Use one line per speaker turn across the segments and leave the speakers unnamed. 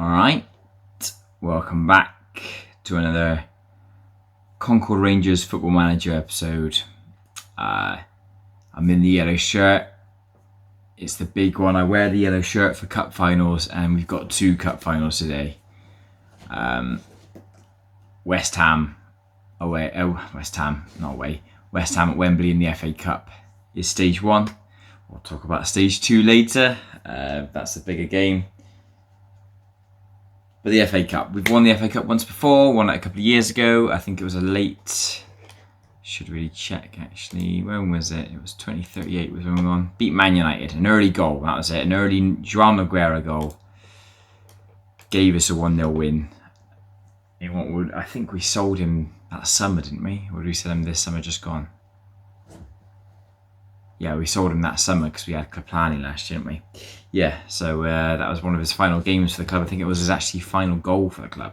Alright, welcome back to another Concord Rangers Football Manager episode. I'm in the yellow shirt. It's the big one. I wear the yellow shirt for cup finals, and we've got two cup finals today. West Ham away. West Ham at Wembley in the FA Cup is stage one. We'll talk about stage two later. That's the bigger game. But the FA Cup, we've won the FA Cup once before, won it a couple of years ago. I think it was a late, should really check actually. When was it? It was 2038 was when we won. Beat Man United, an early goal, that was it. An early João Nogueira goal. Gave us a 1-0 win. I think we sold him that summer, didn't we? Or did we sell him this summer just gone? Yeah, we sold him that summer because we had Kaplani last year, didn't we? Yeah, so that was one of his final games for the club. I think it was his actually final goal for the club.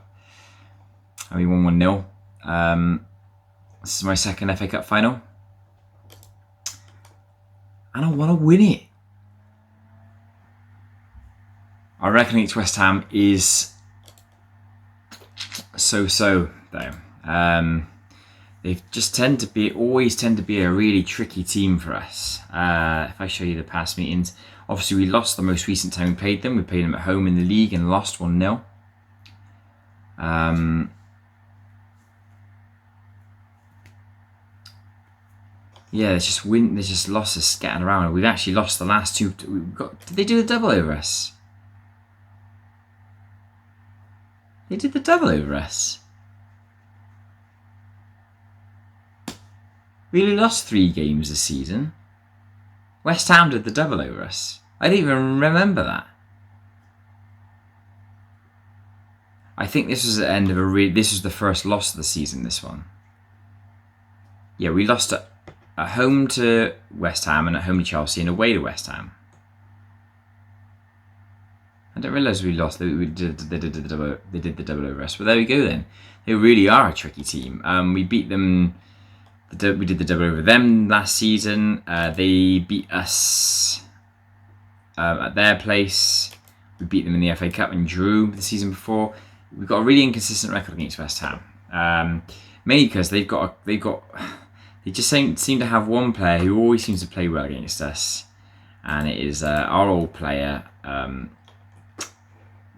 And we won 1-0. This is my second FA Cup final. And I want to win it. I reckon against West Ham is so-so, though. They just always tend to be a really tricky team for us. If I show you the past meetings, obviously we lost the most recent time we played them. We played them at home in the league and lost 1-0. Yeah, there's just losses scattered around. We've actually lost the last two. Did they do the double over us? They did the double over us. We only lost 3 games this season. West Ham did the double over us. I didn't even remember that. I think this was the end of this was the first loss of the season, this one. Yeah, we lost at home to West Ham and at home to Chelsea and away to West Ham. I didn't realise we lost. They did the double over us. But there we go then. They really are a tricky team. We beat them. We did the double over them last season. They beat us at their place. We beat them in the FA Cup and drew the season before. We've got a really inconsistent record against West Ham, mainly because they just seem to have one player who always seems to play well against us, and it is our old player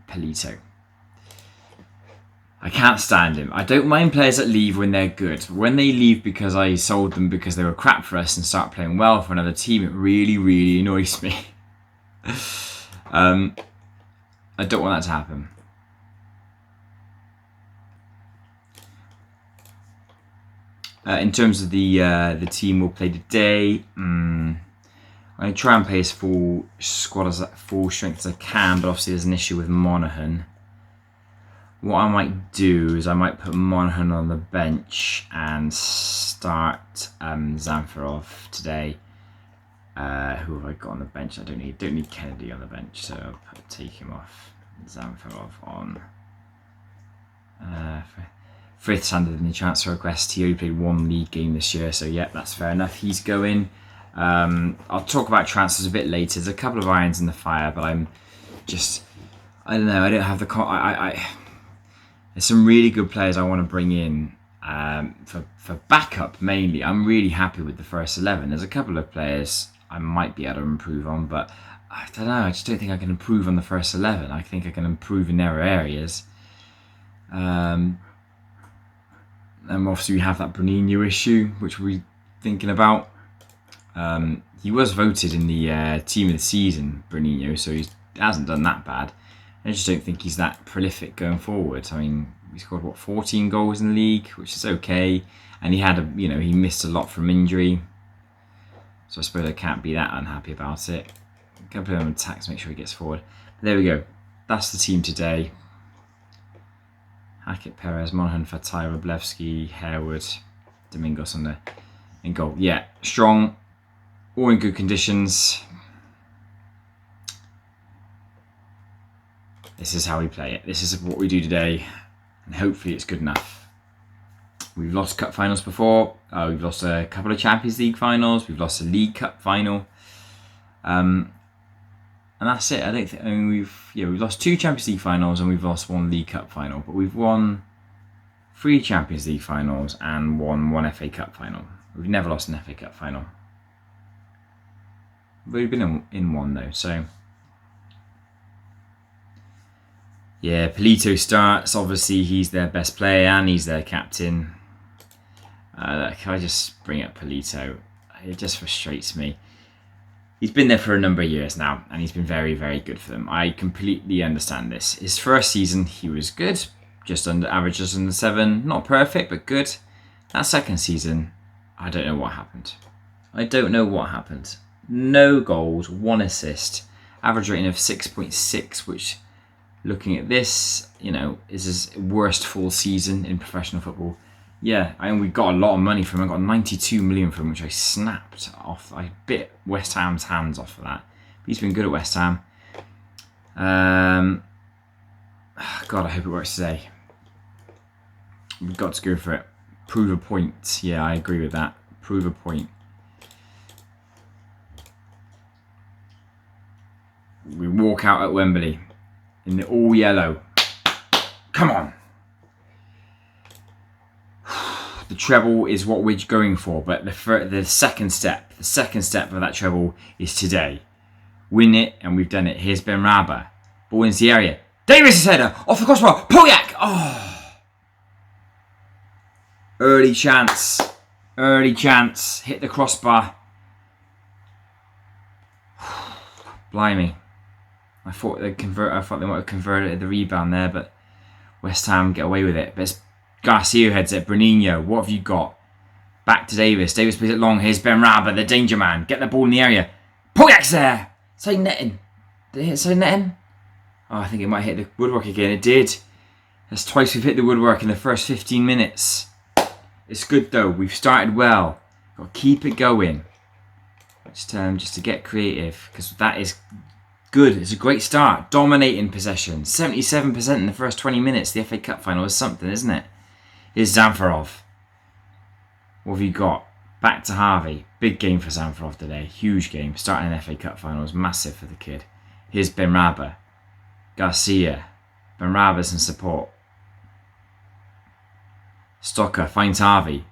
Polito. I can't stand him. I don't mind players that leave when they're good. When they leave because I sold them because they were crap for us and start playing well for another team, it really, really annoys me. I don't want that to happen. In terms of the team we'll play today, I'm going to try and play as full squad as full strength as I can, but obviously there's an issue with Monaghan. What I might do is I might put Monaghan on the bench and start Zamfarov today. Who have I got on the bench? I don't need Kennedy on the bench, so I'll take him off. Zamfarov on. Frith handed in the transfer request. He only played 1 league game this year, so yeah, that's fair enough. He's going. I'll talk about transfers a bit later. There's a couple of irons in the fire, but I don't know. I don't have the. There's some really good players I want to bring in for backup mainly. I'm really happy with the first 11. There's a couple of players I might be able to improve on, but I don't know. I just don't think I can improve on the first 11. I think I can improve in their areas. And obviously we have that Bruninho issue, which we're thinking about. He was voted in the team of the season, Bruninho, so he hasn't done that bad. I just don't think he's that prolific going forward. I mean, he scored 14 goals in the league, which is okay, and he had he missed a lot from injury, so I suppose I can't be that unhappy about it. I'm gonna put him on attacks, make sure he gets forward. But there we go. That's the team today. Hackett, Perez, Monaghan, Fatai, Roblewski, Harewood, Domingos in goal. Yeah, strong, all in good conditions. This is how we play it. This is what we do today, and hopefully it's good enough. We've lost cup finals before. We've lost a couple of Champions League finals. We've lost a League Cup final. And that's it. I don't think. I mean, we've lost 2 Champions League finals and we've lost 1 League Cup final, but we've won 3 Champions League finals and won 1 FA Cup final. We've never lost an FA Cup final. We've been in 1 though, so. Yeah, Polito starts. Obviously, he's their best player and he's their captain. Can I just bring up Polito? It just frustrates me. He's been there for a number of years now, and he's been very, very good for them. I completely understand this. His first season, he was good, just average, just under 7. Not perfect, but good. That second season, I don't know what happened. No goals, 1 assist, average rating of 6.6, which, looking at this, is his worst full season in professional football. Yeah, we got a lot of money from him. I got 92 million from him, which I snapped off. I bit West Ham's hands off of that. But he's been good at West Ham. God, I hope it works today. We've got to go for it. Prove a point. Yeah, I agree with that. Prove a point. We walk out at Wembley in the all yellow. Come on. The treble is what we're going for, but the second step of that treble is today. Win it, and we've done it. Here's Benrahma. Ball into the area. Davis' header off the crossbar. Polyak. Oh, early chance. Hit the crossbar. Blimey. I thought they might have converted the rebound there, but West Ham get away with it. But it's Garcia heads it. Bruninho, what have you got? Back to Davis. Davis plays it long. Here's Benrahma, the danger man. Get the ball in the area. Polyak's there. Say netting. Did it hit say netting? Oh, I think it might hit the woodwork again. It did. That's twice we've hit the woodwork in the first 15 minutes. It's good though. We've started well. Got to keep it going. Just to get creative, because that is good. It's a great start. Dominating possession. 77% in the first 20 minutes. The FA Cup final is something, isn't it? Here's Zamfarov. What have you got? Back to Harvey. Big game for Zamfarov today. Huge game. Starting an FA Cup final is massive for the kid. Here's Benrahma. Garcia. Benrahma's in support. Stocker finds Harvey.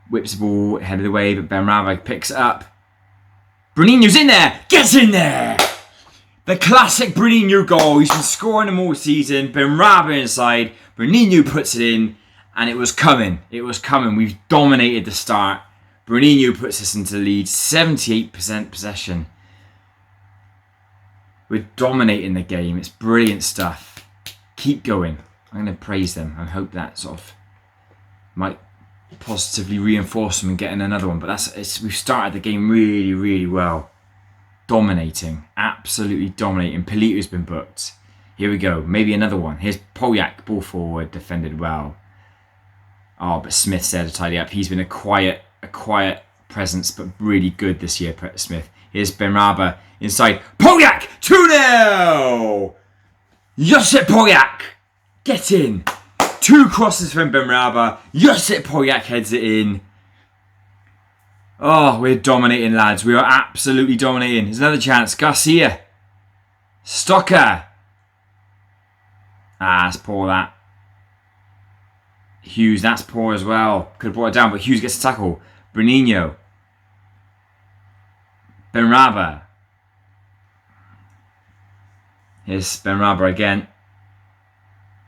Whips the ball ahead of the way, but Benrahma picks it up. Bruninho's in there! Gets in there! The classic Bruninho goal. He's been scoring them all season. Benrahma inside. Bruninho puts it in. And it was coming. We've dominated the start. Bruninho puts us into the lead. 78% possession. We're dominating the game. It's brilliant stuff. Keep going. I'm going to praise them. I hope that sort of might positively reinforce them and getting another one. But we've started the game really, really well. Dominating. Absolutely dominating. Polito's been booked. Here we go. Maybe another one. Here's Polyak. Ball forward. Defended well. Oh, but Smith's there to tidy up. He's been a quiet presence, but really good this year, Smith. Here's Benrahma inside. Polyak! 2-0! Josip Polyak! Get in! 2 crosses from Benrahma. Josip Polyak heads it in. Oh, we're dominating, lads. We are absolutely dominating. There's another chance. Garcia. Stocker. That's poor, that. Hughes, that's poor as well. Could have brought it down, but Hughes gets a tackle. Bruninho. Benrahma. Here's Benrahma again.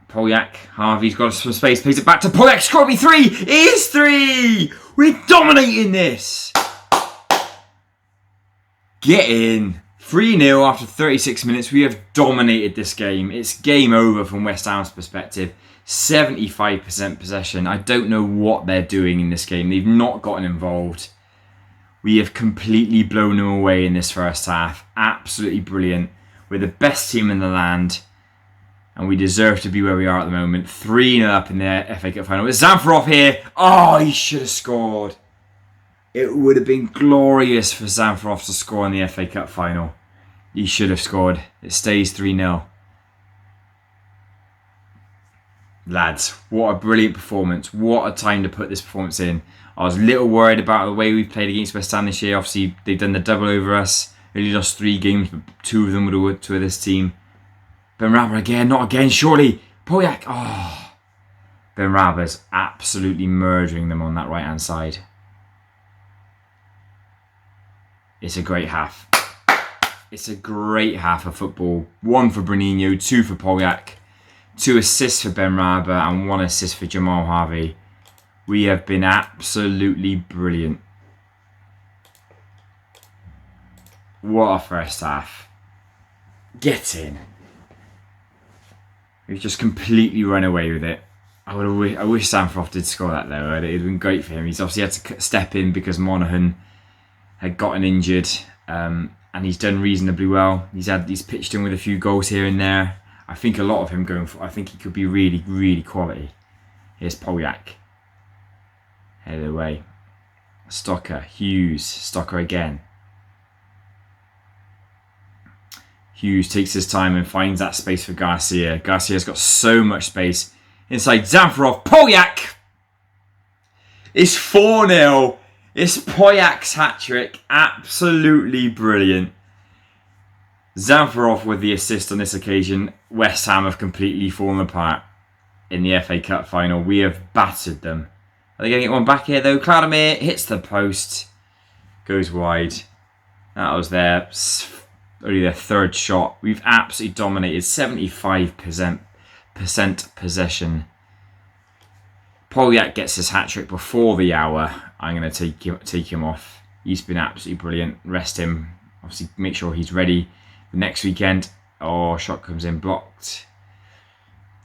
Polyak. Harvey's got some space. Plays it back to Polyak. It's got to be 3. It is 3. We're dominating this. Get in. 3-0 after 36 minutes. We have dominated this game. It's game over from West Ham's perspective. 75% possession. I don't know what they're doing in this game. They've not gotten involved. We have completely blown them away in this first half. Absolutely brilliant. We're the best team in the land. And we deserve to be where we are at the moment. 3-0 up in the FA Cup final. It's Zamfarov here. Oh, he should have scored. It would have been glorious for Zamfarov to score in the FA Cup final. He should have scored. It stays 3-0. Lads, what a brilliant performance. What a time to put this performance in. I was a little worried about the way we've played against West Ham this year. Obviously, they've done the double over us. Only lost 3 games, but 2 of them were to this team. Benrahma again, not again, surely. Polyak, oh. Benrahma's absolutely murdering them on that right-hand side. It's a great half. It's a great half of football. 1 for Bruninho, 2 for Polyak, 2 assists for Benrahma, and 1 assist for Jamal Harvey. We have been absolutely brilliant. What a first half. Get in. We've just completely run away with it. I wish Sanfroth did score that though. It would have been great for him. He's obviously had to step in because Monaghan had gotten injured, and he's done reasonably well. He's pitched in with a few goals here and there. I think a lot of him going for. I think he could be really, really quality. Here's Polyak. Headed away. Stocker, Hughes, Stocker again. Hughes takes his time and finds that space for Garcia. Garcia's got so much space. Inside Zamfarov, Polyak! It's 4-0. It's Polyak's hat-trick. Absolutely brilliant. Zamfarov with the assist on this occasion. West Ham have completely fallen apart in the FA Cup final. We have battered them. Are they going to get one back here though? Cloudemere hits the post. Goes wide. That was only their 3rd shot. We've absolutely dominated. 75% possession. Polyak gets his hat-trick before the hour. I'm going to take him off. He's been absolutely brilliant. Rest him. Obviously, make sure he's ready the next weekend. Oh, shot comes in blocked.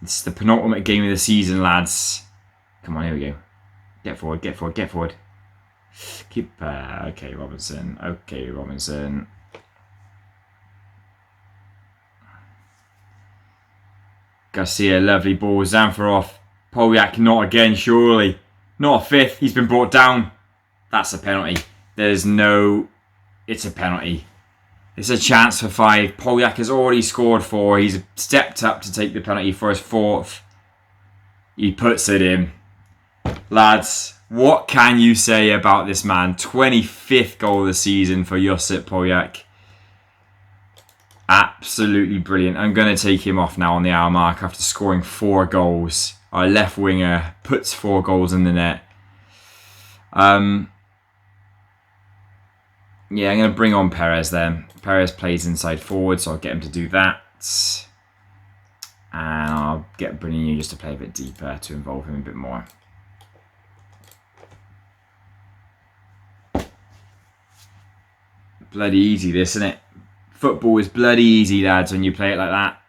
It's the penultimate game of the season, lads. Come on, here we go. Get forward, get forward, get forward. Keeper. Okay, Robinson. Okay, Robinson. Garcia, lovely ball. Zamfarov. Polyak, not again, surely. Not a 5th. He's been brought down. That's a penalty. It's a penalty. It's a chance for 5. Polyak has already scored 4. He's stepped up to take the penalty for his 4th. He puts it in. Lads, what can you say about this man? 25th goal of the season for Josip Polyak. Absolutely brilliant. I'm going to take him off now on the hour mark after scoring 4 goals. Our left winger puts 4 goals in the net. Yeah, I'm going to bring on Perez then. Perez plays inside forward, so I'll get him to do that. And I'll get Bruninho just to play a bit deeper to involve him a bit more. Bloody easy this, isn't it? Football is bloody easy, lads, when you play it like that.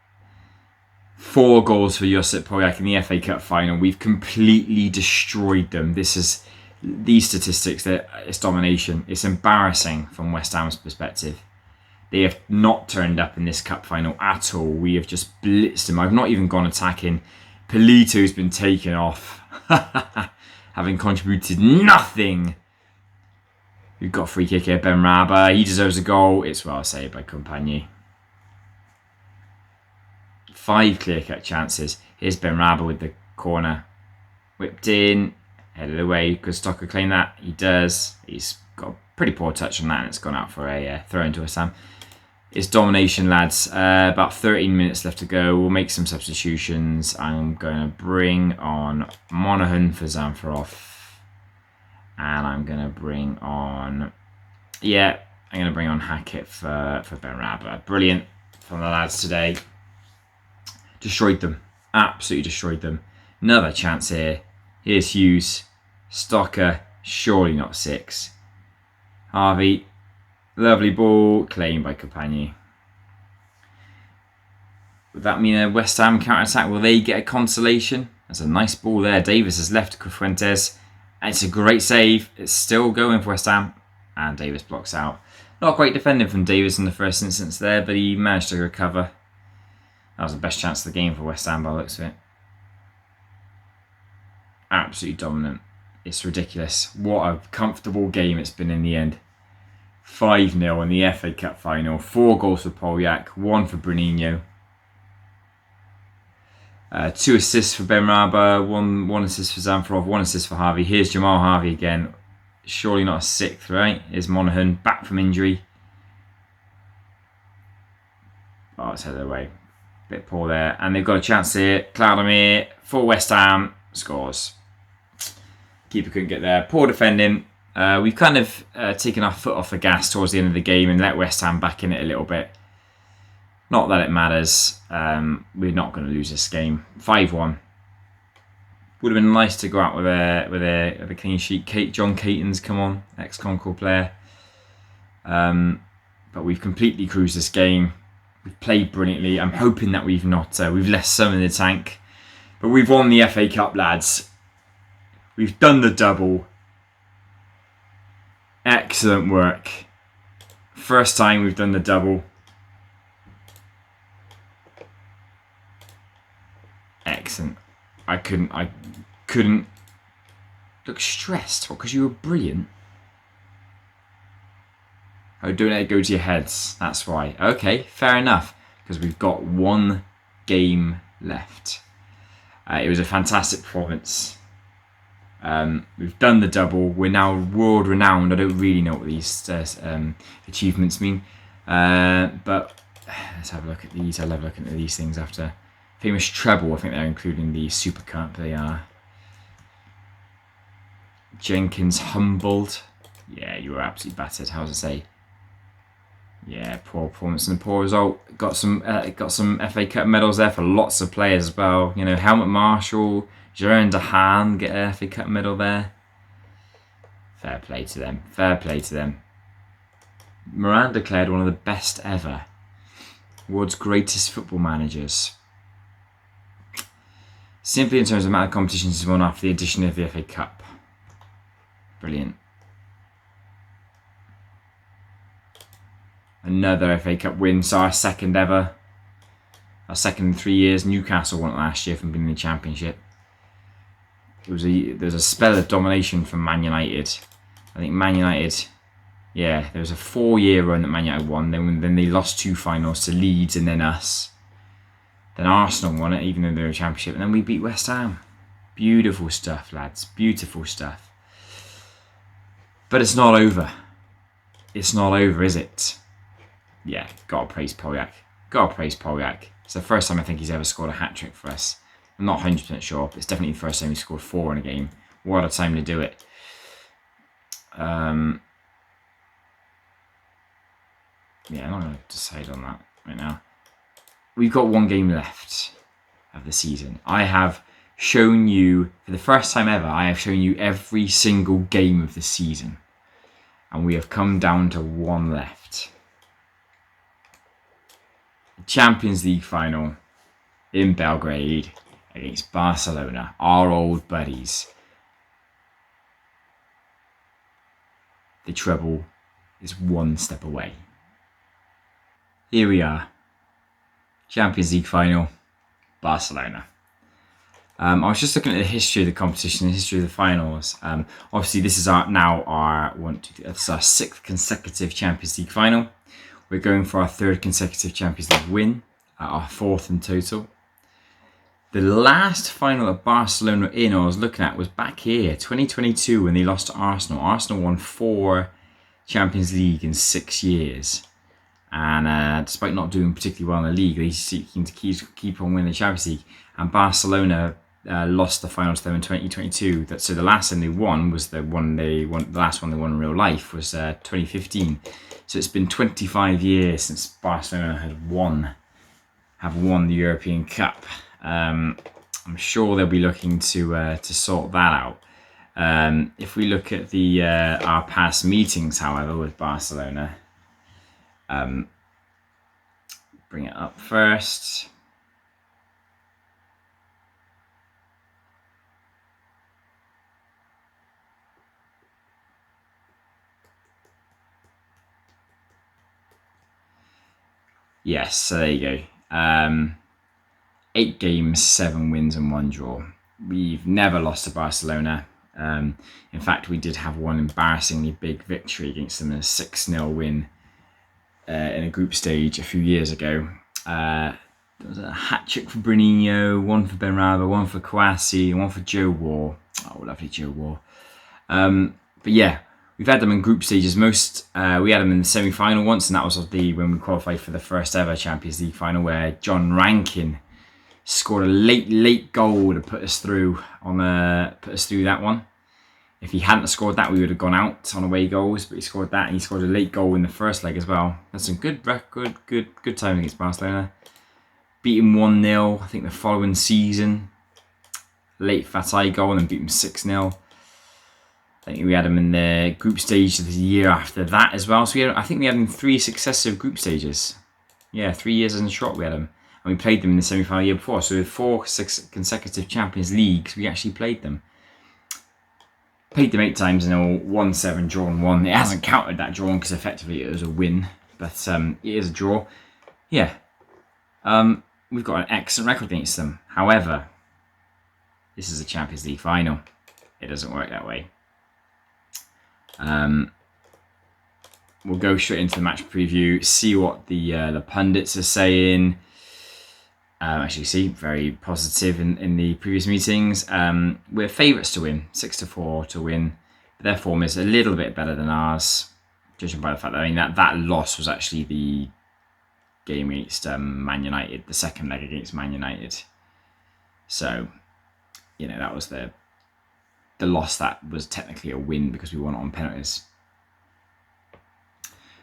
4 goals for Josip Polyak in the FA Cup final. We've completely destroyed them. These statistics, it's domination. It's embarrassing from West Ham's perspective. They have not turned up in this cup final at all. We have just blitzed them. I've not even gone attacking. Polito's been taken off, having contributed nothing. We've got a free kick here, Benrahma. He deserves a goal. It's well saved by Compagnie. 5 clear-cut chances. Here's Benrahma with the corner. Whipped in. Headed away. Could Stocker claim that? He does. He's got a pretty poor touch on that, and it's gone out for a throw into a Sam. It's domination, lads. About 13 minutes left to go. We'll make some substitutions. I'm going to bring on Monaghan for Zamfarov. And I'm going to bring on... Yeah, I'm going to bring on Hackett for Benrahma. Brilliant from the lads today. Destroyed them. Absolutely destroyed them. Another chance here. Here's Hughes. Stocker. Surely not 6. Harvey. Lovely ball. Claimed by Compagnie. Would that mean a West Ham counter-attack? Will they get a consolation? That's a nice ball there. Davis has left Fuentes. It's a great save. It's still going for West Ham. And Davis blocks out. Not great defending from Davis in the first instance there, but he managed to recover. That was the best chance of the game for West Ham by the looks of it. Absolutely dominant. It's ridiculous. What a comfortable game it's been in the end. 5-0 in the FA Cup final. 4 goals for Polyak, 1 for Bruninho. 2 assists for Benrahma, one assist for Zamfarov, 1 assist for Harvey. Here's Jamal Harvey again. Surely not a 6th, right? Here's Monaghan, back from injury. Oh, it's headed away. Bit poor there. And they've got a chance here. Cloudermere for West Ham scores. Keeper couldn't get there. Poor defending. We've kind of taken our foot off the gas towards the end of the game and let West Ham back in it a little bit. Not that it matters. We're not going to lose this game. 5-1. Would have been nice to go out with a clean sheet. John Caton's come on, ex-Concord player. But we've completely cruised this game. We've played brilliantly. I'm hoping that we've left some in the tank. But we've won the FA Cup, lads. We've done the double. Excellent work. First time we've done the double. Excellent. I couldn't look stressed. What, because you were brilliant? Oh, don't let it go to your heads. That's why. Okay, fair enough. Because we've got one game left. It was a fantastic performance. We've done the double. We're now world renowned. I don't really know what these achievements mean. But let's have a look at these. I'll have a look at these things after. Famous treble. I think they're including the Super Cup. They are. Jenkins humbled. Yeah, you were absolutely battered. How does it say? Yeah, poor performance and a poor result. Got some FA Cup medals there for lots of players as well. You know, Helmut Marshall, Jerome Dehaan get an FA Cup medal there. Fair play to them. Fair play to them. Moran declared one of the best ever. World's greatest football managers. Simply in terms of the amount of competitions he's won after the addition of the FA Cup. Brilliant. Another FA Cup win, so our second ever. Our second in 3 years. Newcastle won it last year from being in the Championship. There was a spell of domination from Man United. I think Man United, yeah, there was a 4-year run that Man United won. Then they lost 2 finals to Leeds and then us. Then Arsenal won it, even though they were a Championship. And then we beat West Ham. Beautiful stuff, lads. Beautiful stuff. But it's not over. It's not over, is it? Yeah, gotta praise Polyak. Gotta praise Polyak. It's the first time I think he's ever scored a hat-trick for us. I'm not 100% sure, but it's definitely the first time he scored 4 in a game. What a time to do it. Yeah, I'm not going to decide on that right now. We've got 1 game left of the season. I have shown you, for the first time ever, I have shown you every single game of the season. And we have come down to 1 left. The Champions League final in Belgrade against Barcelona, our old buddies. The treble is 1 step away. Here we are. Champions League final, Barcelona. I was just looking at the history of the competition, the history of the finals. Obviously, this is our 6th consecutive Champions League final. We're going for our 3rd consecutive Champions League win, our 4th in total. The last final that Barcelona I was looking at was back here, 2022, when they lost to Arsenal. Arsenal won 4 Champions League in 6 years. And despite not doing particularly well in the league, they're seeking to keep on winning the Champions League. And Barcelona lost the final to them in 2022. So the last one they won was the last one they won in real life was 2015. So it's been 25 years since Barcelona have won the European Cup. I'm sure they'll be looking to sort that out. If we look at our past meetings, however, with Barcelona, bring it up first. Yes, so there you go. 8 games, 7 wins and 1 draw. We've never lost to Barcelona. In fact, we did have one embarrassingly big victory against them in a 6-0 win in a group stage a few years ago. There was a hat-trick for Bruninho, 1 for Benrahma, 1 for Kouassi, and 1 for Joe Waugh. Oh, lovely Joe Waugh. But yeah, we've had them in group stages. We had them in the semi-final once, and that was when we qualified for the first ever Champions League final, where John Rankin scored a late goal to put us through that one. If he hadn't scored that, we would have gone out on away goals, but he scored that, and he scored a late goal in the first leg as well. That's some good time against Barcelona. Beat him 1-0, I think the following season. Late Fatay goal, and then beat him 6-0. I think we had him in the group stage the year after that as well. So I think we had him in 3 successive group stages. Yeah, 3 years in a trot we had him. And we played them in the semi-final year before. So with 4 consecutive Champions Leagues, we actually played them. Played them 8 times and all, won 7, drawn 1. It hasn't counted that drawn because effectively it was a win. But it is a draw. Yeah. We've got an excellent record against them. However, this is a Champions League final. It doesn't work that way. We'll go straight into the match preview, see what the pundits are saying. Actually, very positive in the previous meetings. We're favourites to win, 6-4 to win. Their form is a little bit better than ours, judging by the fact that that loss was actually the game against Man United, the second leg against Man United. So, that was the loss that was technically a win because we won it on penalties.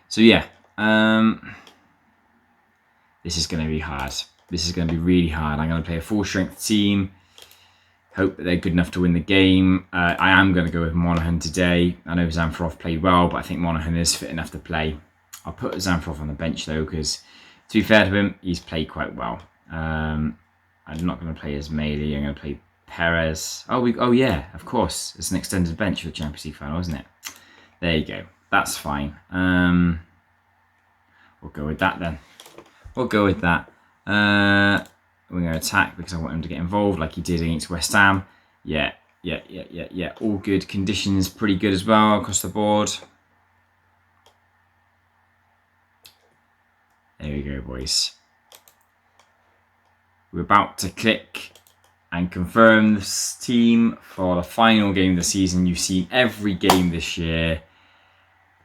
So yeah, this is going to be hard. This is going to be really hard. I'm going to play a full strength team. Hope that they're good enough to win the game. I am going to go with Monaghan today. I know Zamfirov played well, but I think Monaghan is fit enough to play. I'll put Zamfirov on the bench though, because to be fair to him, he's played quite well. I'm not going to play Ismaili. I'm going to play Perez. Oh yeah, of course. It's an extended bench for the Champions League final, isn't it? There you go. That's fine. We'll go with that then. We'll go with that. We're going to attack because I want him to get involved like he did against West Ham. Yeah. All good. Conditions pretty good as well across the board. There we go, boys. We're about to click and confirm this team for the final game of the season. You've seen every game this year.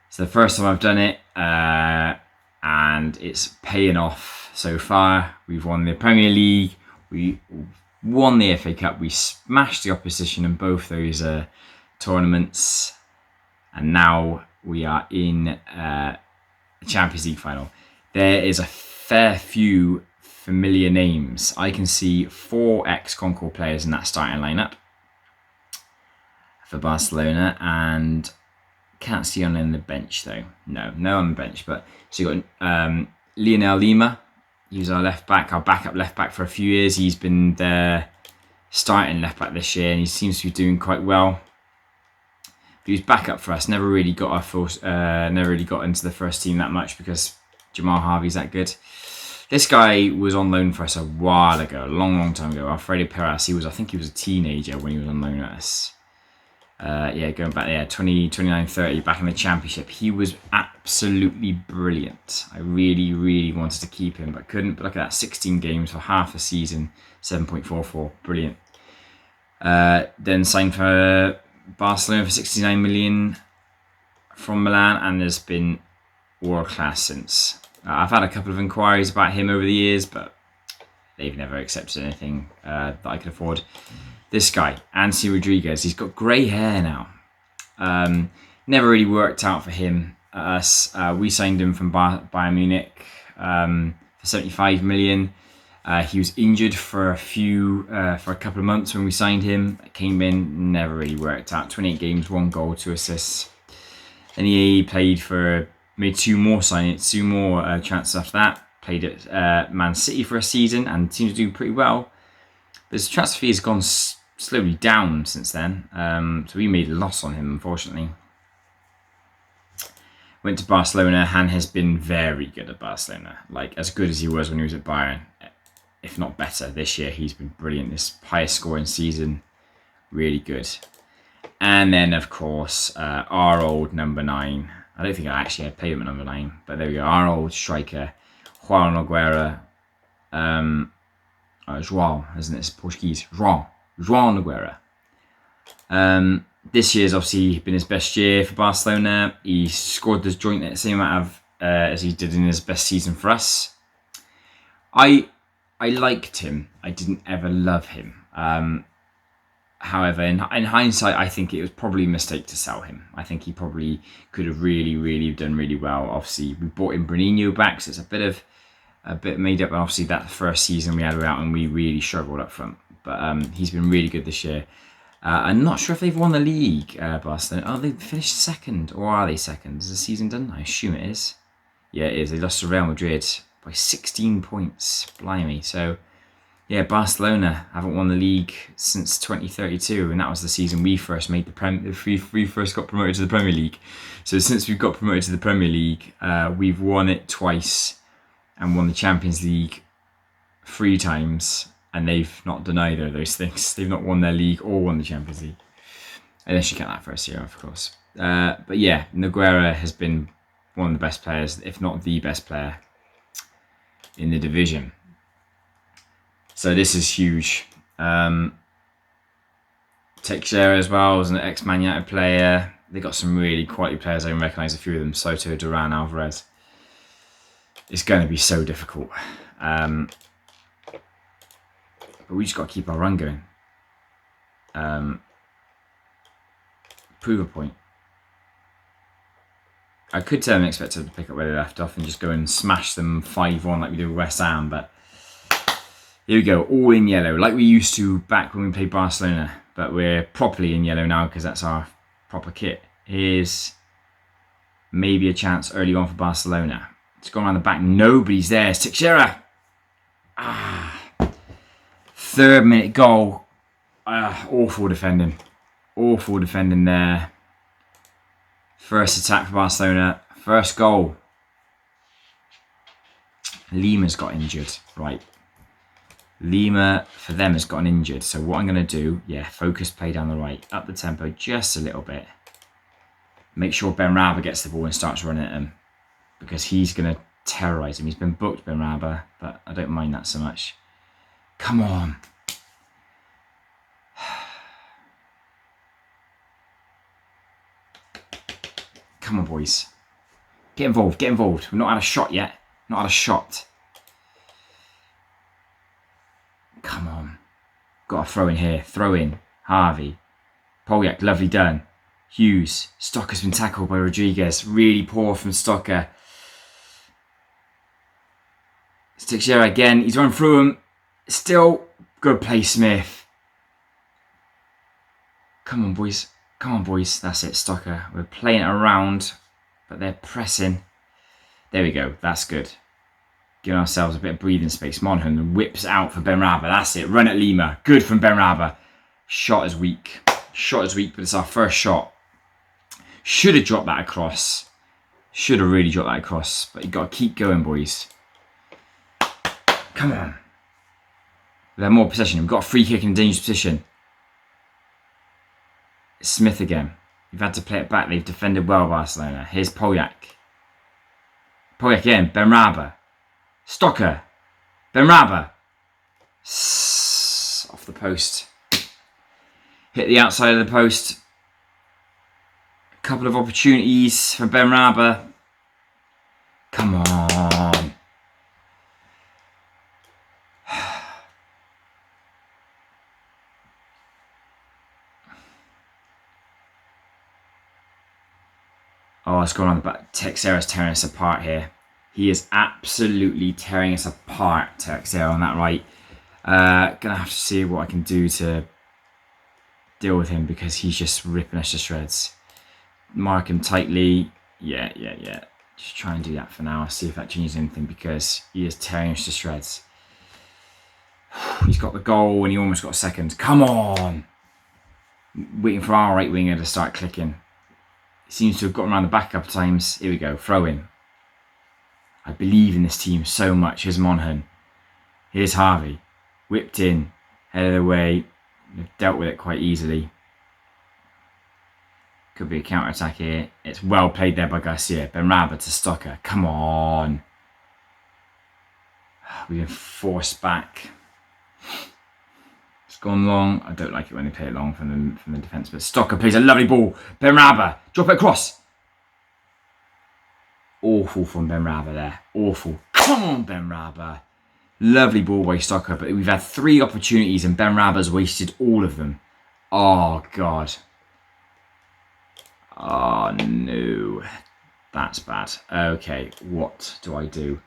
It's the first time I've done it, and it's paying off so far. We've won the Premier League, we won the FA Cup, we smashed the opposition in both those tournaments, and now we are in the Champions League final. There is a fair few familiar names. I can see 4 ex-Concord players in that starting lineup for Barcelona, and can't see on in the bench though. No on the bench. But so you got Lionel Lima. He's our left back, our backup left back for a few years. He's been their starting left back this year, and he seems to be doing quite well. But he was backup for us. Never really got into the first team that much because Jamal Harvey's that good. This guy was on loan for us a while ago, a long time ago. Alfredo Perez. I think he was a teenager when he was on loan at us. Going back 29, 30, back in the Championship. He was absolutely brilliant. I really wanted to keep him, but couldn't. But look at that, 16 games for half a season, 7.44, brilliant. Then signed for Barcelona for 69 million from Milan, and has been world class since. I've had a couple of inquiries about him over the years, but they've never accepted anything that I could afford. This guy, Ansi Rodriguez, he's got grey hair now. Never really worked out for him at us. We signed him from Bayern Munich for 75 million. He was injured for a couple of months when we signed him. Came in, never really worked out. 28 games, 1 goal, 2 assists. Then he made 2 more transfers after that. Played at Man City for a season and seemed to do pretty well. But his transfer fee has gone slowly down since then. So we made a loss on him, unfortunately. Went to Barcelona and has been very good at Barcelona. Like, as good as he was when he was at Bayern, if not better. This year, he's been brilliant. This highest scoring season, really good. And then, of course, our old number 9. I don't think I actually had played him at number 9, but there we go. Our old striker, Juan Nogueira. João, isn't it? It's Portuguese. João Nogueira. This year's obviously been his best year for Barcelona. He scored the same amount of as he did in his best season for us. I liked him. I didn't ever love him. However, in hindsight, I think it was probably a mistake to sell him. I think he probably could have really done really well. Obviously, we brought in Bruninho back, so it's a bit made up. And obviously, that first season we had him out and we really struggled up front. But he's been really good this year. I'm not sure if they've won the league, Barcelona. Oh, they finished second, or are they second? Is the season done? I assume it is. Yeah, it is. They lost to Real Madrid by 16 points. Blimey. So, yeah, Barcelona haven't won the league since 2032, and that was the season we first made we first got promoted to the Premier League. So since we've got promoted to the Premier League, we've won it twice and won the Champions League 3 times, and they've not done either of those things. They've not won their league or won the Champions League, unless you count that first year, of course. But yeah, Nogueira has been one of the best players, if not the best player in the division. So this is huge. Teixeira as well was an ex-Man United player. They got some really quality players. I can recognise a few of them. Soto, Duran, Alvarez. It's going to be so difficult. But we just got to keep our run going. Prove a point. I could tell them expected to pick up where they left off and just go and smash them 5-1 like we did with West Ham, but here we go, all in yellow, like we used to back when we played Barcelona, but we're properly in yellow now because that's our proper kit. Here's maybe a chance early on for Barcelona. It's gone around the back, nobody's there. It's Teixeira. 3rd minute goal. Awful defending. Awful defending there. First attack for Barcelona. First goal. Lima's got injured. Right. Lima, for them, has gotten injured. So what I'm going to do, focus play down the right. Up the tempo just a little bit. Make sure Benrahma gets the ball and starts running at him. Because he's going to terrorise him. He's been booked, Benrahma, but I don't mind that so much. Come on. Come on, boys. Get involved, get involved. We've not had a shot yet. Not had a shot. Come on. Got a throw in here. Throw in. Harvey. Polyak, lovely done. Hughes. Stocker's been tackled by Rodriguez. Really poor from Stocker. Teixeira again. He's run through him. Still. Good play, Smith. Come on, boys. Come on, boys. That's it, Stocker. We're playing it around, but they're pressing. There we go. That's good. Giving ourselves a bit of breathing space. Monaghan whips out for Benrahma. That's it. Run at Lima. Good from Benrahma. Shot is weak. Shot is weak, but it's our first shot. Should have dropped that across. Should have really dropped that across. But you've got to keep going, boys. Come on. We have more possession. We've got a free kick in a dangerous position. Smith again. You've had to play it back. They've defended well, Barcelona. Here's Polyak. Polyak again. Benrahma. Stocker. Benrahma. Off the post. Hit the outside of the post. A couple of opportunities for Benrahma. Come on. Oh, it's going on the back. Teixeira's tearing us apart here. He is absolutely tearing us apart, Teixeira, on that right. Gonna have to see what I can do to deal with him because he's just ripping us to shreds. Mark him tightly. Yeah. Just try and do that for now. I'll see if that changes anything because he is tearing us to shreds. He's got the goal and he almost got a second. Come on! Waiting for our right winger to start clicking. He seems to have gotten around the back a couple of times. Here we go, throw in. I believe in this team so much. Here's Monaghan. Here's Harvey. Whipped in. Headed away. They've dealt with it quite easily. Could be a counter-attack here. It's well played there by Garcia. Benrahma to Stocker. Come on. We've been forced back. It's gone long. I don't like it when they play it long from the defence. But Stocker plays a lovely ball. Benrahma, drop it across. Awful from Benrahma there. Awful. Come on, Benrahma. Lovely ball by Stocker. But we've had 3 opportunities and Benrahma's wasted all of them. Oh, God. Oh, no. That's bad. Okay, what do I do?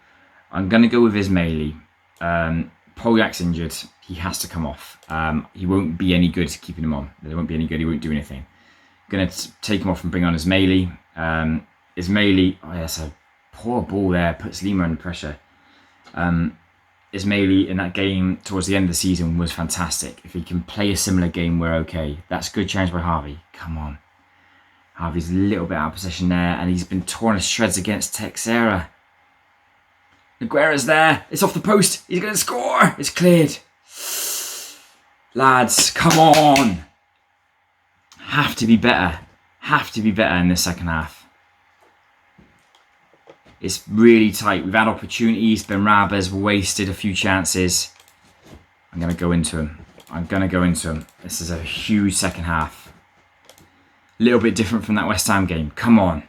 I'm going to go with Ismaili. Poljac's injured. He has to come off. He won't be any good keeping him on. There won't be any good. He won't do anything. I'm going to take him off and bring on Ismaili. Ismaili, oh, that's a poor ball there. Puts Lima under pressure. Ismaili in that game towards the end of the season was fantastic. If he can play a similar game, we're okay. That's a good challenge by Harvey. Come on. Harvey's a little bit out of position there, and he's been torn to shreds against Teixeira. Nogueira's there. It's off the post. He's going to score. It's cleared. Lads, come on. Have to be better. Have to be better in this second half. It's really tight. We've had opportunities. Benrahma's wasted a few chances. I'm going to go into him. This is a huge second half. A little bit different from that West Ham game. Come on.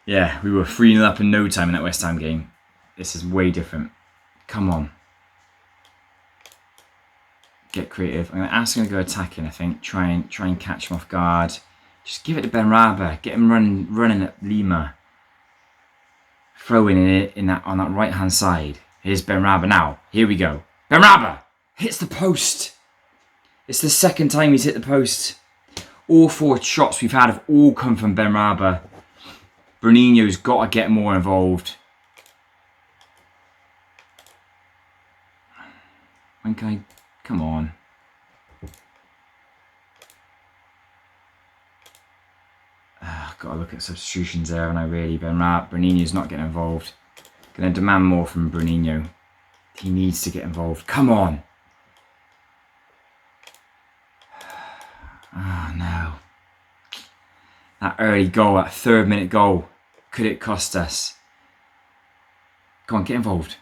Yeah, we were 3-0 up in no time in that West Ham game. This is way different. Come on. Get creative. I'm going to go attacking, I think. Try and catch him off guard. Just give it to Benrahma. Get him running at Lima. Throwing it on that right hand side. Here's Benrahma now. Here we go. Benrahma hits the post. It's the second time he's hit the post. All 4 shots we've had have all come from Benrahma. Bruninho's got to get more involved. When can I... Come on. I've got to look at substitutions there, and I really... Bruninho's not getting involved. Going to demand more from Bruninho. He needs to get involved. Come on. Oh, no. That early goal, that 3rd minute goal, could it cost us? Come on, get involved.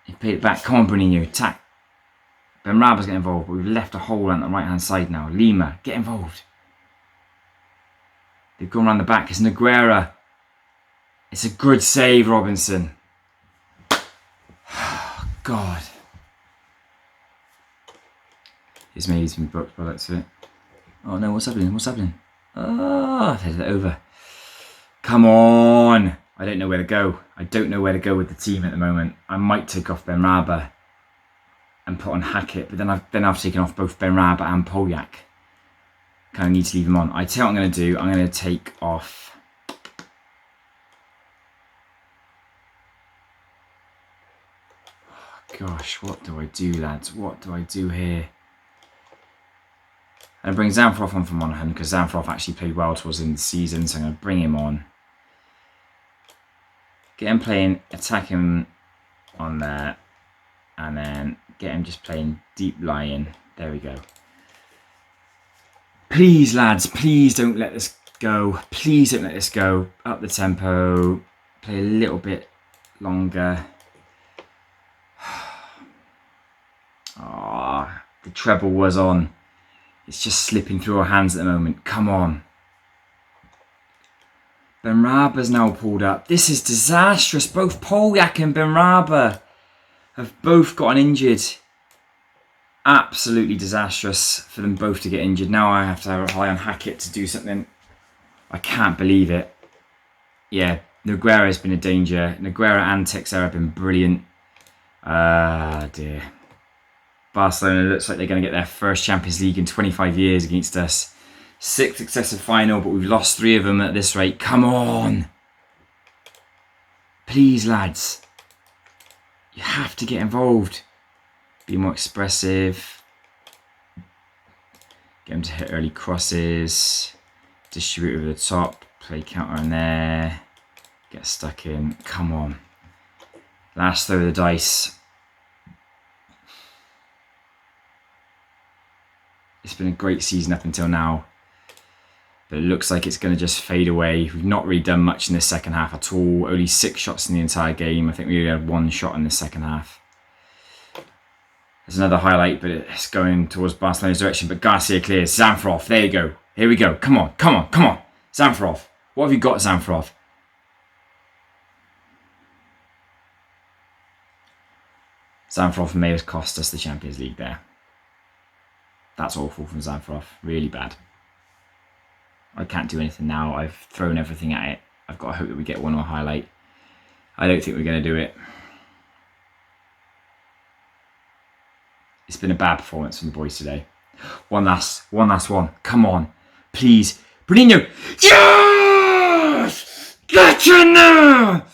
He played it back. Come on, Bruninho, attack. Benrahma's getting involved, but we've left a hole on the right-hand side now. Lima, get involved. They've gone around the back. It's Nogueira. It's a good save, Robinson. Oh, God. Ismaili's been booked by that's it. Oh no, what's happening? What's happening? Oh, I've headed it over. Come on. I don't know where to go. I don't know where to go with the team at the moment. I might take off Benrahma and put on Hackett, but then I've taken off both Benrahma and Poljac. Kind of need to leave him on. I tell you what I'm going to do. I'm going to take off... Oh, gosh, what do I do, lads? What do I do here? I'm going to bring Zamfroff on for Monaghan because Zamfroff actually played well towards the end of the season, so I'm going to bring him on. Get him playing, attacking on there, and then get him just playing deep lying. There we go. Please, lads, please don't let this go. Please don't let this go. Up the tempo. Play a little bit longer. Ah, the treble was on. It's just slipping through our hands at the moment. Come on. Benrahma's now pulled up. This is disastrous. Both Poljac and Benrahma have both gotten injured. Absolutely disastrous for them both to get injured. Now I have to rely on Hackett to do something. I can't believe it. Yeah, Nogueira has been a danger. Nogueira and Teixeira have been brilliant. Ah, dear. Barcelona looks like they're going to get their first Champions League in 25 years against us. 6th successive final, but we've lost 3 of them at this rate. Come on. Please, lads. You have to get involved. Be more expressive. Get them to hit early crosses. Distribute over the top. Play counter in there. Get stuck in. Come on. Last throw of the dice. It's been a great season up until now. But it looks like it's going to just fade away. We've not really done much in the second half at all. Only 6 shots in the entire game. I think we only had 1 shot in the second half. There's another highlight, but it's going towards Barcelona's direction. But Garcia clears. Zamfirov, there you go. Here we go. Come on, come on, come on. Zamfirov. What have you got, Zamfirov? Zamfirov may have cost us the Champions League there. That's awful from Zamfirov. Really bad. I can't do anything now. I've thrown everything at it. I've got to hope that we get one more highlight. I don't think we're going to do it. It's been a bad performance from the boys today. One last one. Come on. Please. Bruninho. Yes! Get in there!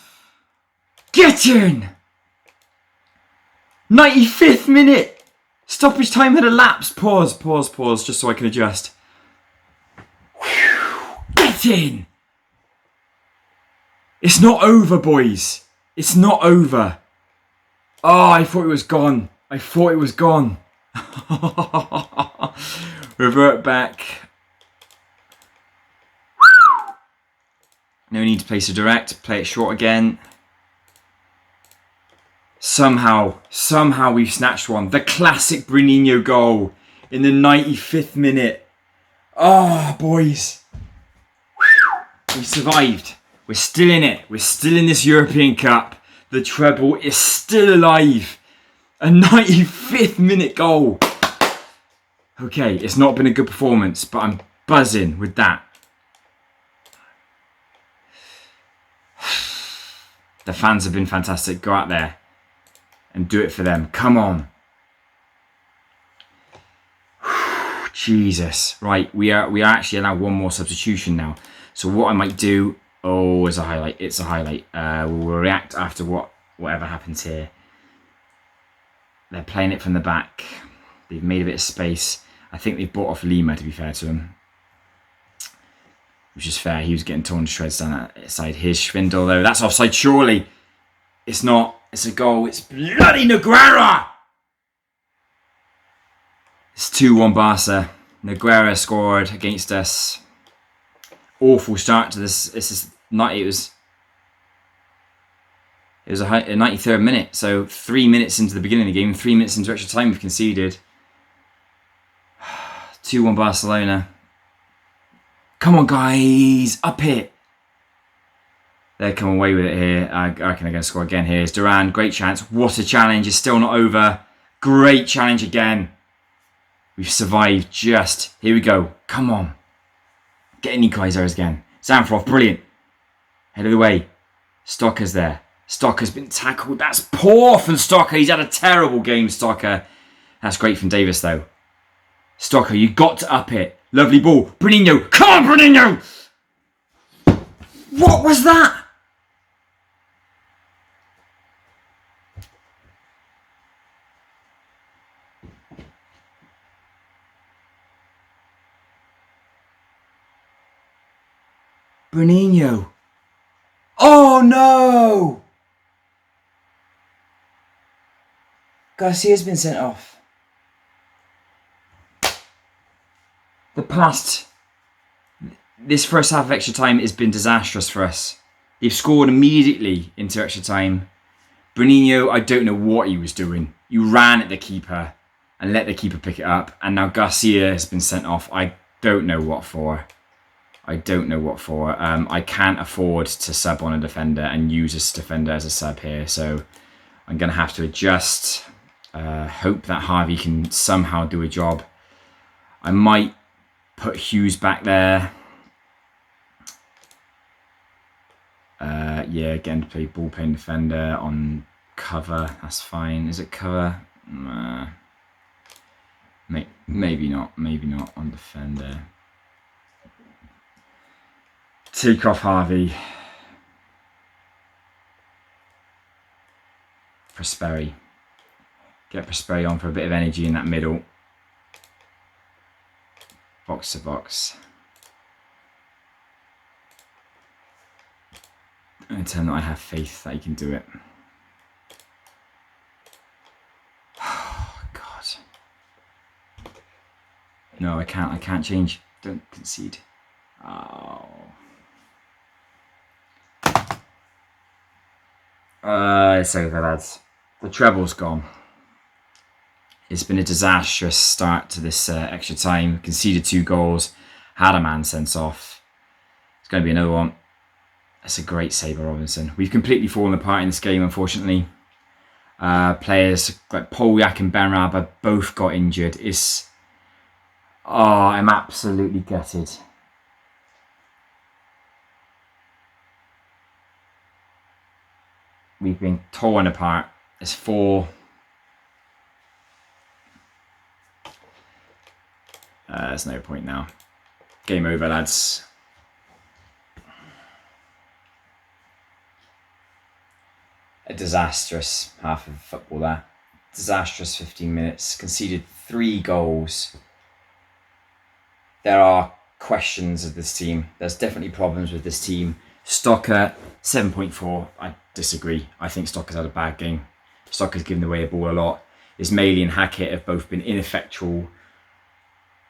Get in! 95th minute! Stoppage time had elapsed. Pause, just so I can adjust. Get in! It's not over, boys. It's not over. Oh, I thought it was gone. Revert back. No need to place a direct. Play it short again. Somehow we've snatched one. The classic Bruninho goal in the 95th minute. Oh, boys. We survived. We're still in it. We're still in this European Cup. The treble is still alive. A 95th minute goal. Okay, it's not been a good performance, but I'm buzzing with that. The fans have been fantastic. Go out there and do it for them. Come on. Jesus. Right, we are actually allowed one more substitution now. So what I might do... Oh, it's a highlight. It's a highlight. We'll react after whatever happens here. They're playing it from the back. They've made a bit of space. I think they've bought off Lima, to be fair to him. Which is fair. He was getting torn to shreds down that side. Here's Schwindel, though. That's offside, surely. It's not. It's a goal. It's bloody Nogueira! It's 2-1 Barca. Nogueira scored against us. Awful start to this. This is not. It was a 93rd minute. So 3 minutes into the beginning of the game, 3 minutes into extra time, we've conceded. 2-1 Barcelona. Come on, guys, up it. They're coming away with it here. I reckon they're going to score again. Here's Duran. Great chance. What a challenge. It's still not over. Great challenge again. We've survived just. Here we go. Come on. Get any equalisers again. Zamfirov, brilliant. Head of the way. Stocker's there. Stocker's been tackled. That's poor from Stocker. He's had a terrible game, Stocker. That's great from Davis, though. Stocker, you got to up it. Lovely ball. Bruninho. Come on, Bruninho! What was that? Bruninho. Oh no! Garcia's been sent off. This first half of extra time has been disastrous for us. They've scored immediately into extra time. Bruninho, I don't know what he was doing. He ran at the keeper and let the keeper pick it up. And now Garcia has been sent off. I don't know what for. I can't afford to sub on a defender and use this defender as a sub here. So I'm going to have to adjust. Hope that Harvey can somehow do a job. I might put Hughes back there. Yeah, again to play ball playing defender on cover. That's fine. Is it cover? Maybe not on defender. Take off Harvey. Prosperi. Get Prosperi on for a bit of energy in that middle. Box to box. And tell him that I have faith that he can do it. Oh, God. No, I can't change. Don't concede. Oh. It's over, lads. The treble's gone. It's been a disastrous start to this extra time. Conceded 2 goals, had a man sent off. It's going to be another one. That's a great save by Robinson. We've completely fallen apart in this game, unfortunately. Players like Polyak and Benrabah both got injured. I'm absolutely gutted. We've been torn apart. It's 4. There's no point now. Game over, lads. A disastrous half of football there. Disastrous 15 minutes. Conceded 3 goals. There are questions of this team. There's definitely problems with this team. Stocker, 7.4. I disagree. I think Stocker's had a bad game. Stocker's given away the ball a lot. Ismaili and Hackett have both been ineffectual.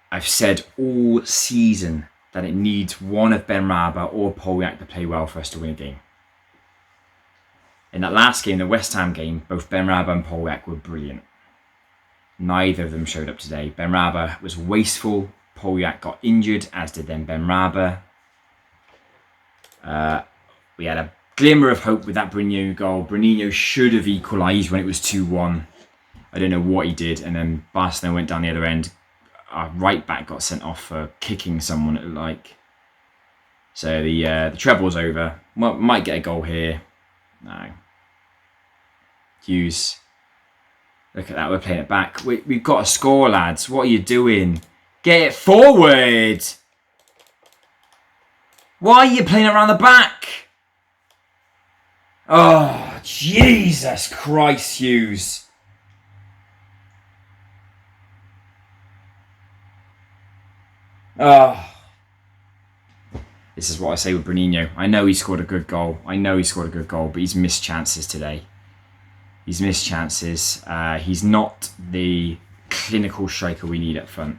I've said all season that it needs one of Benrabah or Polyak to play well for us to win a game. In that last game, the West Ham game, both Benrabah and Polyak were brilliant. Neither of them showed up today. Benrabah was wasteful. Polyak got injured, as did then Benrabah. We had a glimmer of hope with that Bruninho goal. Bruninho should have equalised when it was 2-1. I don't know what he did. And then Barcelona went down the other end. Our right back got sent off for kicking someone, it looked like. So the treble's over. Might get a goal here. No. Hughes. Look at that, we're playing it back. We've got to score, lads. What are you doing? Get it forward! Why are you playing around the back? Oh, Jesus Christ, Hughes. Oh. This is what I say with Bruninho. I know he scored a good goal. But he's missed chances today. He's missed chances. He's not the clinical striker we need up front.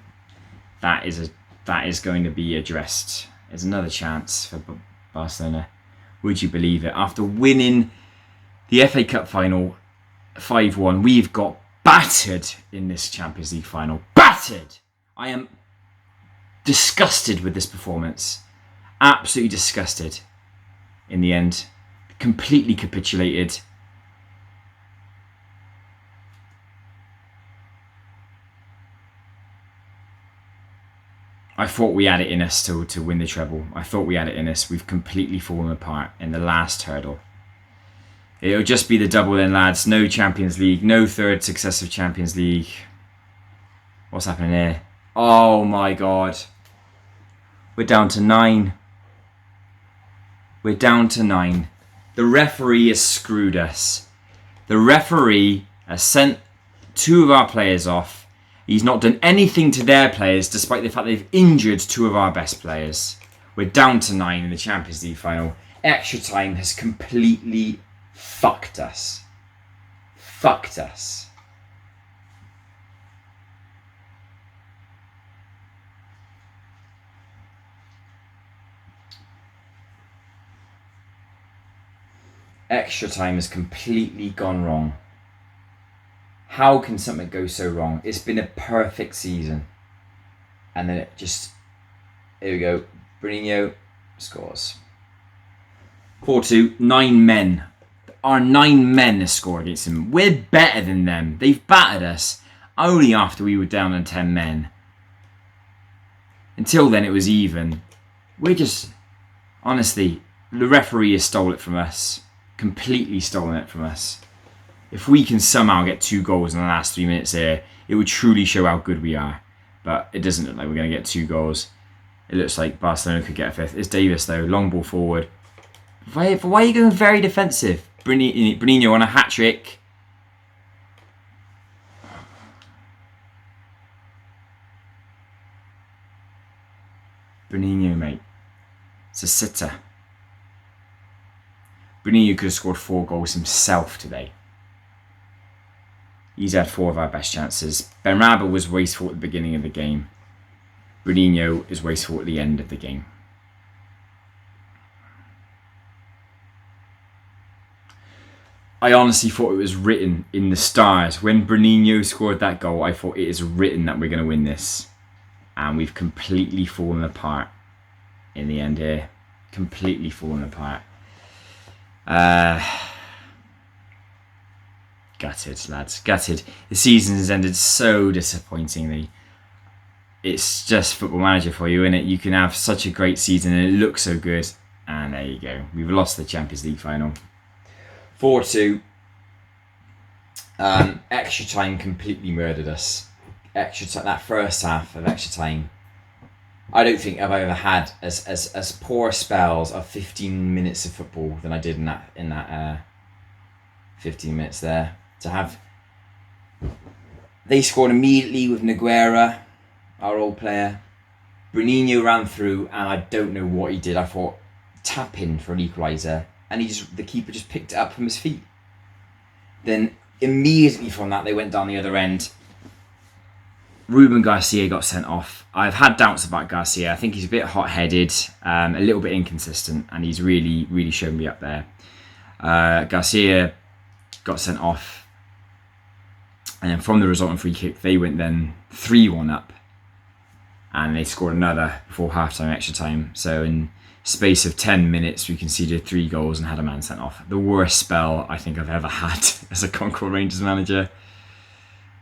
That is going to be addressed. There's another chance for Barcelona. Would you believe it? After winning the FA Cup final 5-1, we've got battered in this Champions League final. Battered! I am disgusted with this performance. Absolutely disgusted. In the end, completely capitulated. I thought we had it in us to win the treble. I thought we had it in us. We've completely fallen apart in the last hurdle. It'll just be the double then, lads. No Champions League. No third successive Champions League. What's happening here? Oh my God. We're down to 9. We're down to 9. The referee has screwed us. The referee has sent 2 of our players off. He's not done anything to their players, despite the fact they've injured 2 of our best players. We're down to 9 in the Champions League final. Extra time has completely fucked us. Fucked us. Extra time has completely gone wrong. How can something go so wrong? It's been a perfect season. And then it just... Here we go. Bruninho scores. 4-2. 9 men. Our 9 men have scored against them. We're better than them. They've battered us only after we were down on 10 men. Until then it was even. We're just... Honestly, the referee has stolen it from us. Completely stolen it from us. If we can somehow get 2 goals in the last 3 minutes here, it would truly show how good we are. But it doesn't look like we're going to get 2 goals. It looks like Barcelona could get a 5th. It's Davis though, long ball forward. Why are you going very defensive? Bruninho on a hat-trick. Bruninho, mate. It's a sitter. Bruninho could have scored 4 goals himself today. He's had 4 of our best chances. Benrabah was wasteful at the beginning of the game. Bruninho is wasteful at the end of the game. I honestly thought it was written in the stars. When Bruninho scored that goal, I thought it is written that we're going to win this. And we've completely fallen apart in the end here. Completely fallen apart. Gutted, lads. Gutted. The season has ended so disappointingly. It's just Football Manager for you, innit? You can have such a great season and it looks so good. And there you go. We've lost the Champions League final. 4-2. Extra time completely murdered us. Extra time, that first half of extra time. I don't think I've ever had as poor spells of 15 minutes of football than I did in that 15 minutes there. To have, they scored immediately with Nogueira, our old player. Bruninho ran through, and I don't know what he did. I thought tap in for an equaliser, and the keeper just picked it up from his feet. Then immediately from that, they went down the other end. Ruben Garcia got sent off. I've had doubts about Garcia. I think he's a bit hot-headed, a little bit inconsistent, and he's really, really shown me up there. Garcia got sent off, and then from the resultant free kick, they went then 3-1 up, and they scored another before half-time extra time. So in space of 10 minutes, we conceded 3 goals and had a man sent off. The worst spell I think I've ever had as a Concord Rangers manager.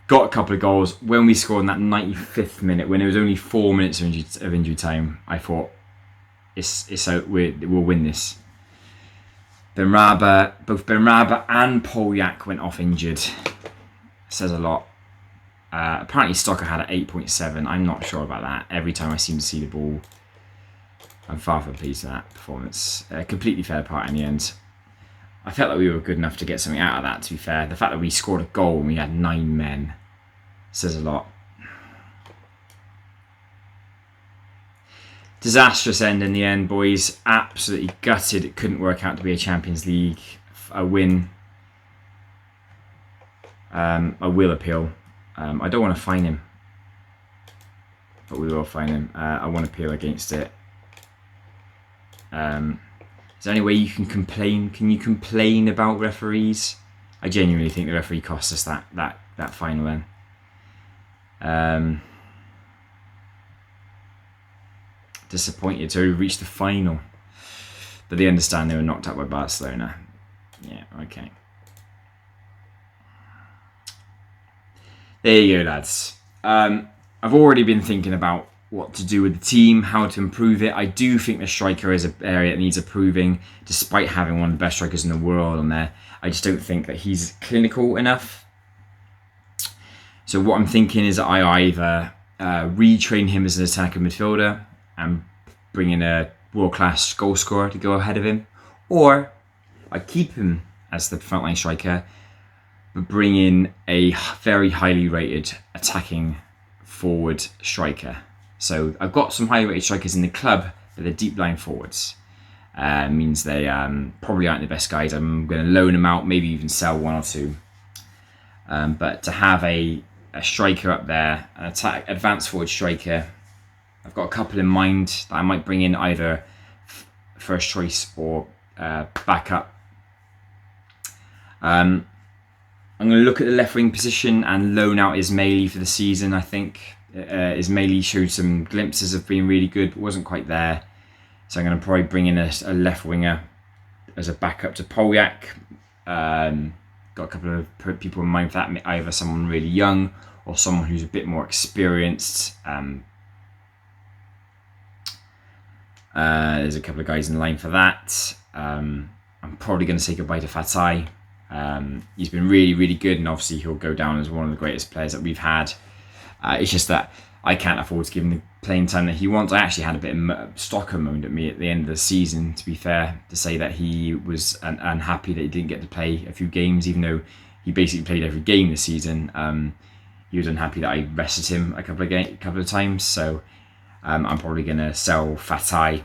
Got a couple of goals. When we scored in that 95th minute, when it was only 4 minutes of injury time, I thought, it's out. We'll win this. Both Benraba and Polyak went off injured. Says a lot. Apparently Stocker had an 8.7. I'm not sure about that. Every time I seem to see the ball, I'm far from pleased with that performance. Completely fell apart in the end. I felt like we were good enough to get something out of that, to be fair. The fact that we scored a goal when we had 9 men says a lot. Disastrous end in the end, boys. Absolutely gutted it couldn't work out to be a Champions League win. I will appeal. I don't want to fine him, but we will fine him. I want to appeal against it. Is there any way you can complain? Can you complain about referees? I genuinely think the referee cost us that final then. Disappointed. So we reached the final, but they understand they were knocked out by Barcelona. Yeah, okay. There you go, lads. I've already been thinking about what to do with the team, how to improve it. I do think the striker is an area that needs improving, despite having one of the best strikers in the world on there. I just don't think that he's clinical enough. So what I'm thinking is that I either retrain him as an attacking midfielder and bring in a world-class goal scorer to go ahead of him, or I keep him as the frontline striker, but bring in a very highly rated attacking forward striker. So I've got some highly rated strikers in the club, but they're deep line forwards. Means they probably aren't the best guys. I'm going to loan them out, maybe even sell 1 or 2. But to have a striker up there, an advanced forward striker, I've got a couple in mind that I might bring in either first choice or backup. I'm going to look at the left wing position and loan out Ismaili for the season, I think. Ismaili showed some glimpses of being really good, but wasn't quite there. So I'm going to probably bring in a left winger as a backup to Polyak. Got a couple of people in mind for that, either someone really young or someone who's a bit more experienced. There's a couple of guys in line for that. I'm probably going to say goodbye to Fatai. He's been really, really good, and obviously he'll go down as one of the greatest players that we've had. It's just that I can't afford to give him the playing time that he wants. I actually had a bit of Stocker moaned at me at the end of the season, to be fair, to say that he was unhappy that he didn't get to play a few games, even though he basically played every game this season. He was unhappy that I rested him a couple of times. So I'm probably going to sell Fatai.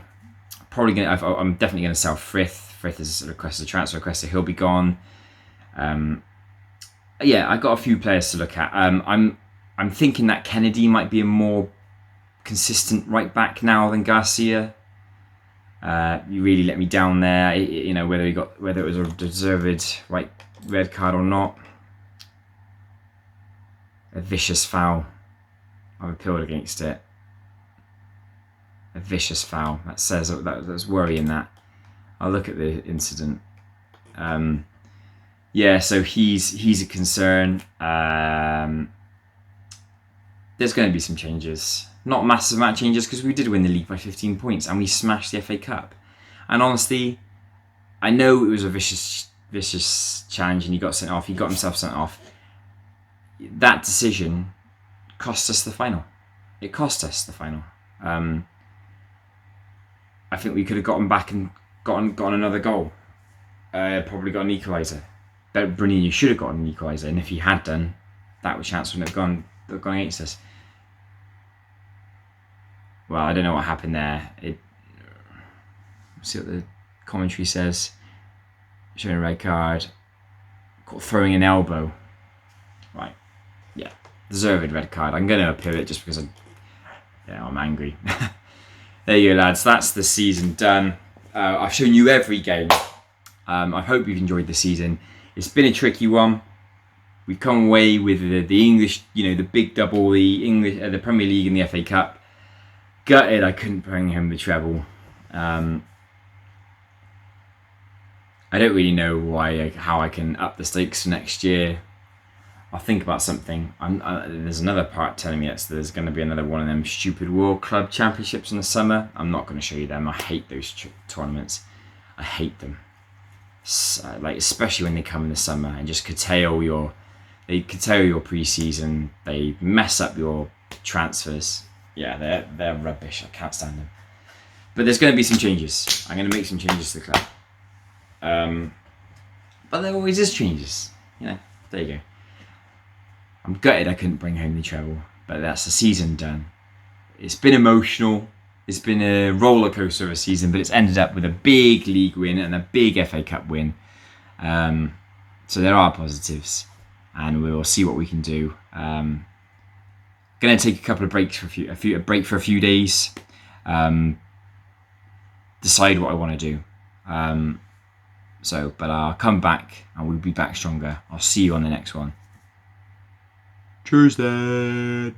I'm definitely going to sell Frith. Frith has requested a transfer request, so he'll be gone. Yeah, I got a few players to look at. I'm thinking that Kennedy might be a more consistent right back now than Garcia. You really let me down there. You know, whether it was a deserved right red card or not. A vicious foul. I've appealed against it. A vicious foul. That says that's worrying. That I'll look at the incident. Yeah, so he's a concern. There's going to be some changes. Not massive amount of changes because we did win the league by 15 points and we smashed the FA Cup. And honestly, I know it was a vicious challenge and he got sent off. He got himself sent off. That decision cost us the final. It cost us the final. I think we could have gotten back and gotten another goal. Probably got an equaliser. Brunion should have gotten an equaliser, and if he had done, that chance wouldn't have gone against us. Well, I don't know what happened there. See what the commentary says. Showing a red card. Throwing an elbow. Right. Yeah. Deserved red card. I'm going to appeal it just because I'm angry. There you go, lads. That's the season done. I've shown you every game. I hope you've enjoyed the season. It's been a tricky one. We've come away with the English, the big double, the Premier League and the FA Cup. Gutted I couldn't bring home the treble. I don't really know how I can up the stakes for next year. I'll think about something. There's another part telling me there's going to be another one of them stupid World Club Championships in the summer. I'm not going to show you them. I hate those tournaments. I hate them. Especially when they come in the summer and just curtail your pre-season. They mess up your transfers. Yeah, they're rubbish. I can't stand them. But there's going to be some changes. I'm going to make some changes to the club. But there always is changes. There you go. I'm gutted I couldn't bring home the treble, but that's the season done. It's been emotional. It's been a roller coaster of a season, but it's ended up with a big league win and a big FA Cup win. So there are positives, and we'll see what we can do. Going to take a couple of breaks for a break for a few days. Decide what I want to do. But I'll come back and we'll be back stronger. I'll see you on the next one. Cheers, Dad.